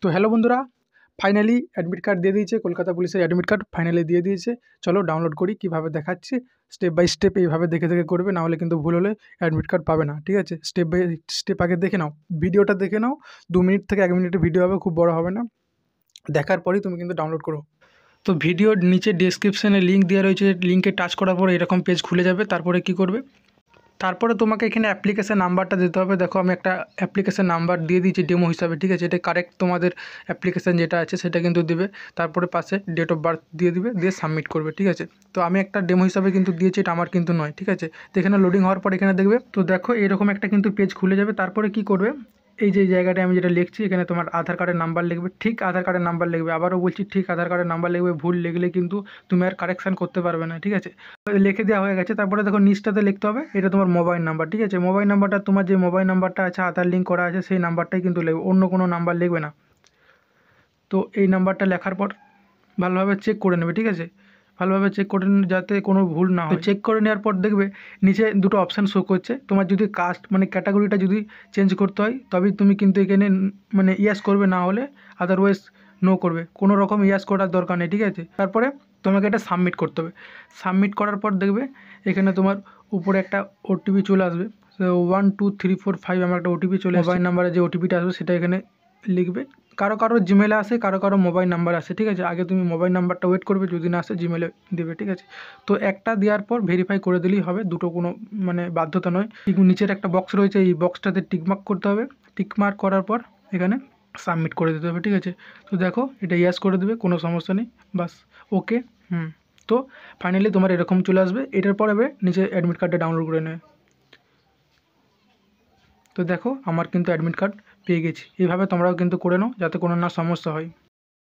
তো হ্যালো বন্ধুরা, finally admit card দিয়ে দিয়েছে। কলকাতা পুলিশের অ্যাডমিট কার্ড ফাইনালি দিয়ে দিয়েছে। চলো ডাউনলোড করি, কীভাবে দেখাচ্ছে স্টেপ বাই স্টেপ এইভাবে দেখে দেখে করবে, না হলে কিন্তু ভুল হলে অ্যাডমিট কার্ড পাবে না। ঠিক আছে, স্টেপ বাই স্টেপ আগে দেখে নাও, ভিডিওটা দেখে নাও। 2 মিনিট থেকে 1 মিনিটের ভিডিও হবে, খুব বড় হবে না। দেখার পরেই তুমি কিন্তু ডাউনলোড করো। তো ভিডিওর নিচে ডেসক্রিপশানে লিঙ্ক দেওয়া রয়েছে, লিঙ্কে টাচ করার পরে এরকম পেজ খুলে যাবে। তারপরে কি করবে, তারপরে তোমাকে এখানে অ্যাপ্লিকেশান নাম্বারটা দিতে হবে। দেখো আমি একটা অ্যাপ্লিকেশান নাম্বার দিয়ে দিয়েছি ডেমো হিসাবে। ঠিক আছে, এটা কারেক্ট তোমাদের অ্যাপ্লিকেশান যেটা আছে সেটা কিন্তু দেবে। তারপরে পাশে ডেট অফ বার্থ দিয়ে দিবে, দিয়ে সাবমিট করবে। ঠিক আছে, তো আমি একটা ডেমো হিসাবে কিন্তু দিয়েছি, এটা আমার কিন্তু নয়। ঠিক আছে, তো এখানে লোডিং হওয়ার পর এখানে দেখবে, তো দেখো এরকম একটা কিন্তু পেজ খুলে যাবে। তারপরে কি করবে, এই যে জায়গাটায় আমি যেটা লিখছি এখানে তোমার আধার কার্ডের নাম্বার লিখবে, ঠিক আধার কার্ডের নাম্বার লিখবে। আবারও বলছি, ঠিক আধার কার্ডের নাম্বার লিখবে। ভুল লিখলে কিন্তু তুমি আর কারেকশান করতে পারবে না। ঠিক আছে, লিখে দেওয়া হয়ে গেছে। তারপরে দেখো নিচটাতে লিখতে হবে এটা তোমার মোবাইল নাম্বার। ঠিক আছে, মোবাইল নাম্বারটা তোমার যে মোবাইল নাম্বারটা আছে আধার লিঙ্ক করা আছে সেই নাম্বারটাই কিন্তু লিখবে, অন্য কোনো নাম্বার লিখবে না। তো এই নাম্বারটা লেখার পর ভালোভাবে চেক করে নেবে। ঠিক আছে, ভালোভাবে চেক করে যাতে কোনো ভুল না হয়। চেক করে নেওয়ার পর দেখবে নিচে দুটো অপশান শো করছে। তোমার যদি কাস্ট মানে ক্যাটাগরিটা যদি চেঞ্জ করতে হয় তবেই তুমি কিন্তু এখানে মানে ইয়াস করবে, না হলে আদারওয়াইজ নো করবে। কোনো রকম ইয়াস করার দরকার নেই। ঠিক আছে, তারপরে তোমাকে এটা সাবমিট করতে হবে। সাবমিট করার পর দেখবে এখানে তোমার উপরে একটা ওটিপি চলে আসবে। 1 2 3 4 5 আমার একটা ওটিপি চলে আসবে। মোবাইল নাম্বারে যে ওটিপিটা আসবে সেটা এখানে লিখবে। কারো কারো জিমেলে আসে, কারো কারো মোবাইল নাম্বার আসে। ঠিক আছে, আগে তুমি মোবাইল নাম্বারটা ওয়েট করবে, যদি না আসে জিমেলে দেবে। ঠিক আছে, তো একটা দেওয়ার পর ভেরিফাই করে দিলেই হবে, দুটো কোনো মানে বাধ্যতা নয়। ঠিক নিচের একটা বক্স রয়েছে, এই বক্সটাতে টিকমার্ক করতে হবে। টিকমার্ক করার পর এখানে সাবমিট করে দিতে হবে। ঠিক আছে, তো দেখো এটা ইয়াস করে দেবে, কোনো সমস্যা নেই, বাস ওকে। তো ফাইনালি তোমার এরকম চলে আসবে। এটার পর এবার নিচে অ্যাডমিট কার্ডটা ডাউনলোড করে নেবে। তো দেখো আমার কিন্তু অ্যাডমিট কার্ড পেয়ে গেছি। এইভাবে তোমরাও কিন্তু করে নাও যাতে কোনো না সমস্যা হয়।